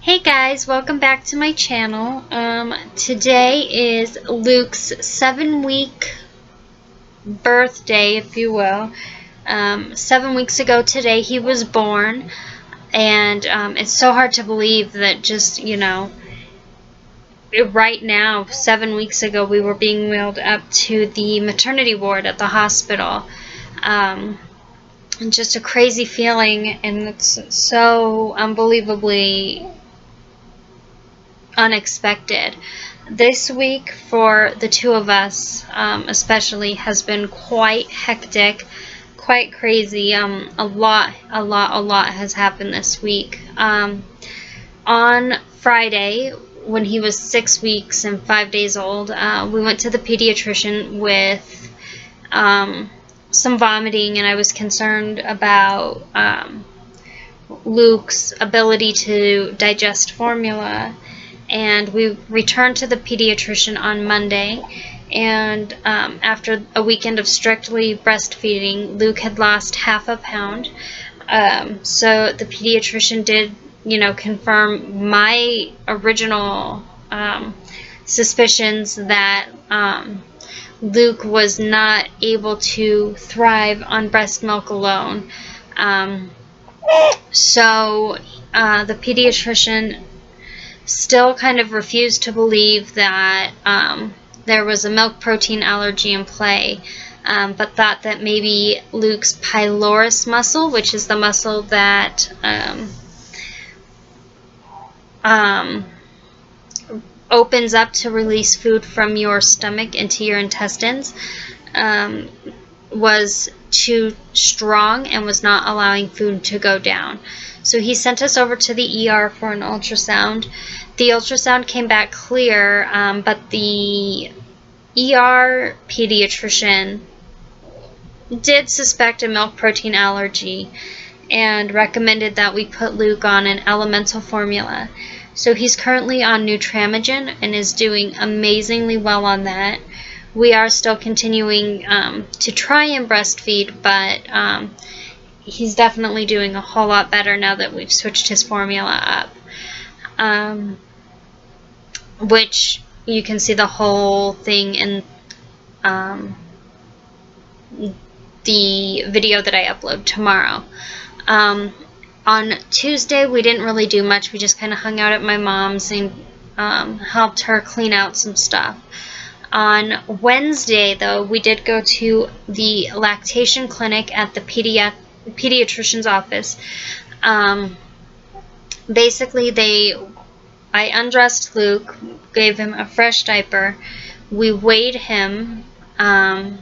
Hey guys, welcome back to my channel. Today is Luke's 7-week birthday, if you will. 7 weeks ago today he was born, and it's so hard to believe that just, right now, 7 weeks ago, we were being wheeled up to the maternity ward at the hospital. And just a crazy feeling, and it's so unbelievably unexpected. This week for the two of us especially has been quite hectic, quite crazy. A lot has happened this week. On Friday, when he was 6 weeks and 5 days old, we went to the pediatrician with some vomiting, and I was concerned about Luke's ability to digest formula. And we returned to the pediatrician on Monday, and after a weekend of strictly breastfeeding, Luke had lost half a pound. So the pediatrician did, confirm my original suspicions that Luke was not able to thrive on breast milk alone. So the pediatrician still kind of refused to believe that there was a milk protein allergy in play, but thought that maybe Luke's pylorus muscle, which is the muscle that opens up to release food from your stomach into your intestines, was too strong and was not allowing food to go down. So he sent us over to the ER for an ultrasound. The ultrasound came back clear, but the ER pediatrician did suspect a milk protein allergy and recommended that we put Luke on an elemental formula. So he's currently on Nutramigen and is doing amazingly well on that. We are still continuing to try and breastfeed, but he's definitely doing a whole lot better now that we've switched his formula up. Which you can see the whole thing in the video that I upload tomorrow. On Tuesday, we didn't really do much. We just kind of hung out at my mom's and helped her clean out some stuff. On Wednesday, though, we did go to the lactation clinic at the pediatrician's office. Basically, I undressed Luke, gave him a fresh diaper, we weighed him, and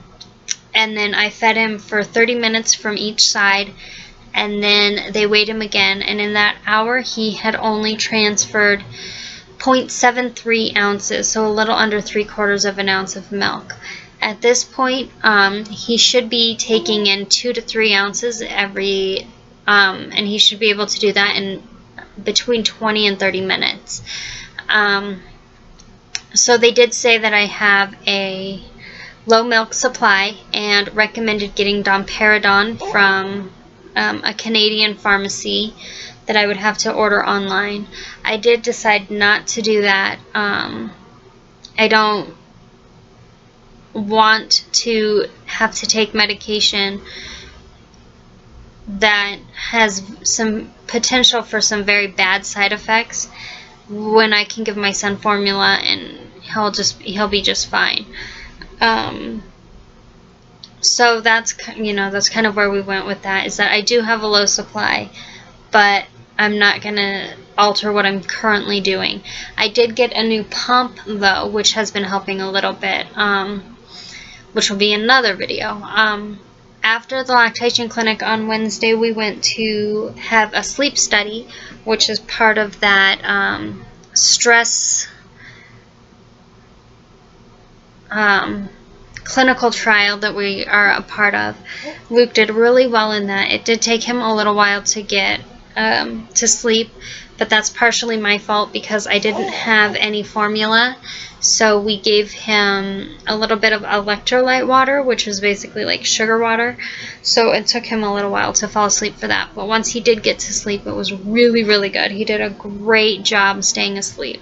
then I fed him for 30 minutes from each side, and then they weighed him again, and in that hour he had only transferred 0.73 ounces, so a little under 3/4 of an ounce of milk. At this point, he should be taking in 2 to 3 ounces every, and he should be able to do that in between 20 and 30 minutes. So they did say that I have a low milk supply and recommended getting domperidone from a Canadian pharmacy that I would have to order online. I did decide not to do that. I don't want to have to take medication that has some potential for some very bad side effects when I can give my son formula and he'll be just fine. So that's kind of where we went with that, is that I do have a low supply, but I'm not going to alter what I'm currently doing. I did get a new pump, though, which has been helping a little bit, which will be another video. After the lactation clinic on Wednesday, we went to have a sleep study, which is part of that stress clinical trial that we are a part of. Luke did really well in that. It did take him a little while to get to sleep, but that's partially my fault because I didn't have any formula. So we gave him a little bit of electrolyte water, which was basically like sugar water. So it took him a little while to fall asleep for that. But once he did get to sleep, it was really, really good. He did a great job staying asleep.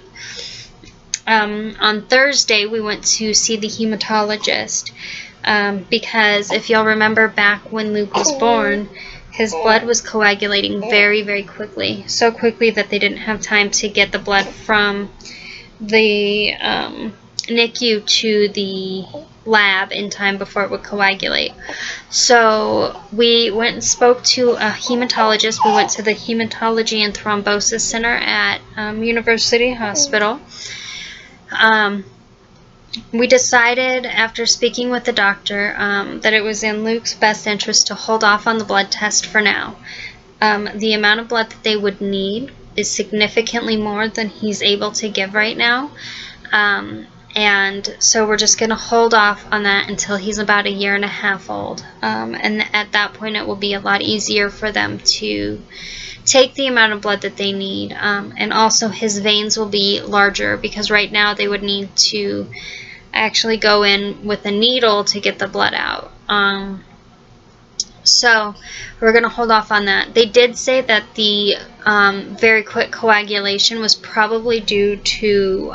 On Thursday, we went to see the hematologist because if y'all remember back when Luke was born, his blood was coagulating very, very quickly. So quickly that they didn't have time to get the blood from the NICU to the lab in time before it would coagulate. So we went and spoke to a hematologist. We went to the Hematology and Thrombosis Center at University Hospital. We decided, after speaking with the doctor, that it was in Luke's best interest to hold off on the blood test for now. The amount of blood that they would need is significantly more than he's able to give right now. And so we're just going to hold off on that until he's about 1.5 years old. And at that point, it will be a lot easier for them to take the amount of blood that they need. And also his veins will be larger because right now they would need to actually go in with a needle to get the blood out. So we're going to hold off on that. They did say that the very quick coagulation was probably due to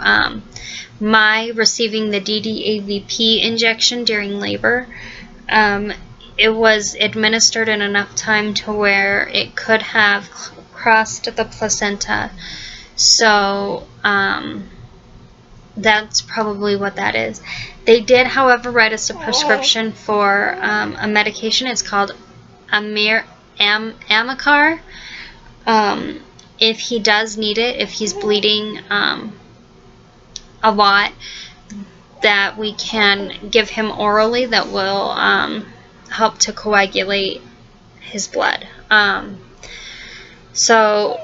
my receiving the DDAVP injection during labor. It was administered in enough time to where it could have crossed the placenta. So that's probably what that is. They did, however, write us a prescription for a medication. It's called Amicar. If he does need it, if he's bleeding a lot, that we can give him orally that will help to coagulate his blood. So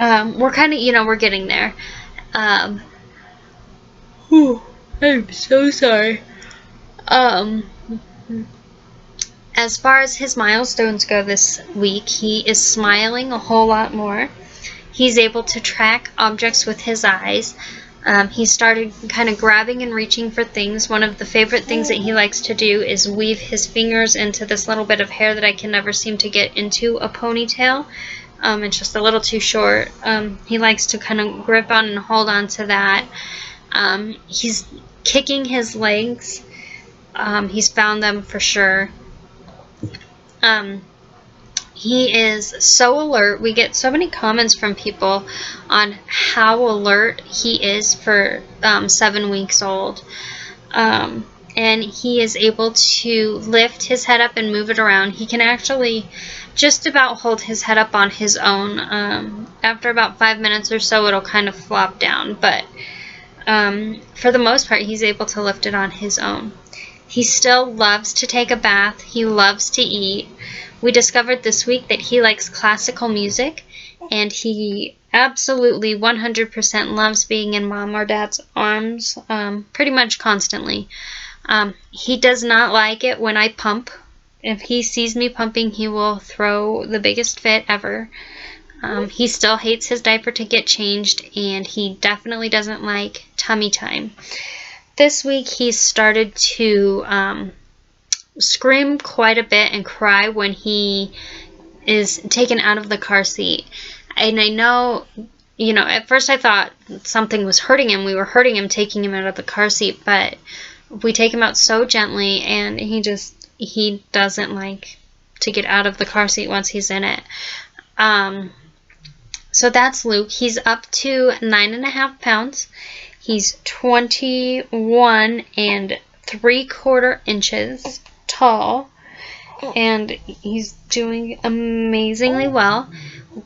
we're kind of, we're getting there. I'm so sorry. As far as his milestones go this week, he is smiling a whole lot more. He's able to track objects with his eyes. He started kind of grabbing and reaching for things. One of the favorite things that he likes to do is weave his fingers into this little bit of hair that I can never seem to get into a ponytail. It's just a little too short. He likes to kind of grip on and hold on to that. He's kicking his legs. He's found them for sure. He is so alert. We get so many comments from people on how alert he is for 7 weeks old. And he is able to lift his head up and move it around. He can actually just about hold his head up on his own. After about 5 minutes or so, it'll kind of flop down. But for the most part, he's able to lift it on his own. He still loves to take a bath. He loves to eat. We discovered this week that he likes classical music, and he absolutely 100% loves being in mom or dad's arms pretty much constantly. He does not like it when I pump. If he sees me pumping, he will throw the biggest fit ever. He still hates his diaper to get changed, and he definitely doesn't like tummy time. This week he started to scream quite a bit and cry when he is taken out of the car seat. And I know, at first I thought something was hurting him. We were hurting him taking him out of the car seat, but we take him out so gently, and he doesn't like to get out of the car seat once he's in it. So that's Luke. He's up to 9.5 pounds. He's 21 3/4 inches tall, and he's doing amazingly well.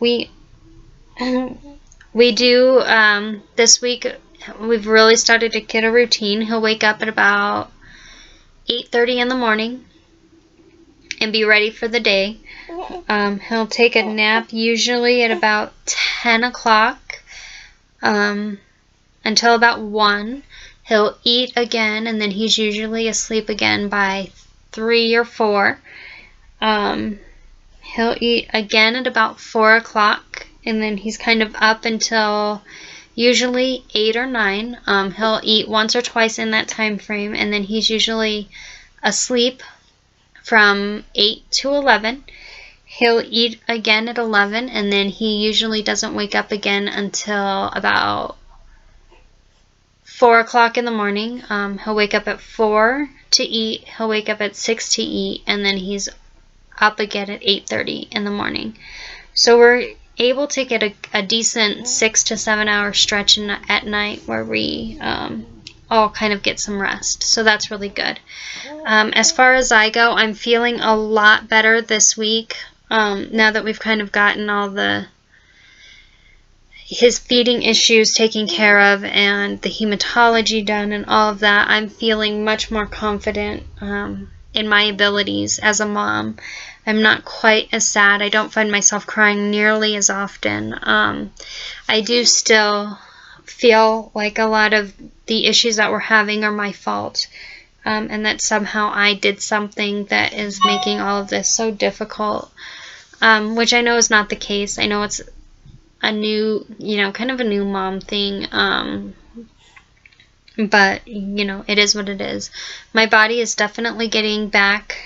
We do this week. We've really started to get a routine. He'll wake up at about 8:30 in the morning and be ready for the day. He'll take a nap usually at about 10 o'clock until about 1. He'll eat again, and then he's usually asleep again by 3 or 4. He'll eat again at about 4 o'clock, and then he's kind of up until usually 8 or 9. He'll eat once or twice in that time frame, and then he's usually asleep from 8 to 11. He'll eat again at 11, and then he usually doesn't wake up again until about 4 o'clock in the morning. He'll wake up at 4 to eat, he'll wake up at 6 to eat, and then he's up again at 8:30 in the morning. So we're able to get a decent 6 to 7 hour stretch at night where we all kind of get some rest. So that's really good. As far as I go, I'm feeling a lot better this week. Now that we've kind of gotten all his feeding issues taken care of and the hematology done and all of that, I'm feeling much more confident in my abilities as a mom. I'm not quite as sad. I don't find myself crying nearly as often. I do still feel like a lot of the issues that we're having are my fault, and that somehow I did something that is making all of this so difficult, which I know is not the case. I know it's a new, kind of a new mom thing, but, it is what it is. My body is definitely getting back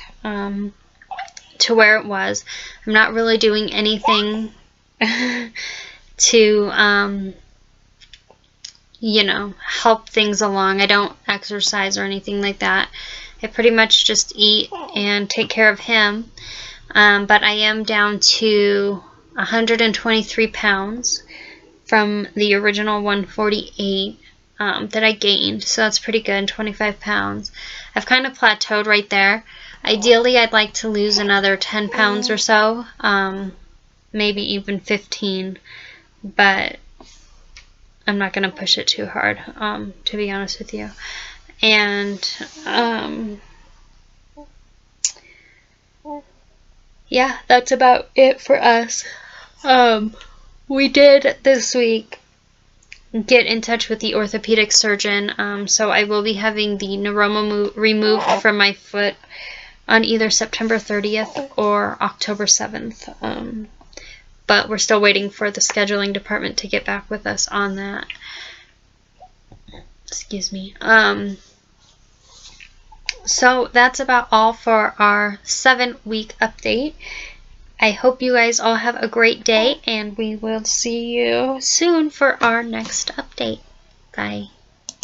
to where it was. I'm not really doing anything to, help things along. I don't exercise or anything like that. I pretty much just eat and take care of him. But I am down to 123 pounds from the original 148 that I gained. So that's pretty good, 25 pounds. I've kind of plateaued right there. Ideally, I'd like to lose another 10 pounds or so, maybe even 15, but I'm not going to push it too hard, to be honest with you. And, yeah, that's about it for us. We did this week get in touch with the orthopedic surgeon, so I will be having the neuroma removed from my foot on either September 30th or October 7th. But we're still waiting for the scheduling department to get back with us on that. Excuse me. So that's about all for our 7-week update. I hope you guys all have a great day, and we will see you soon for our next update. Bye.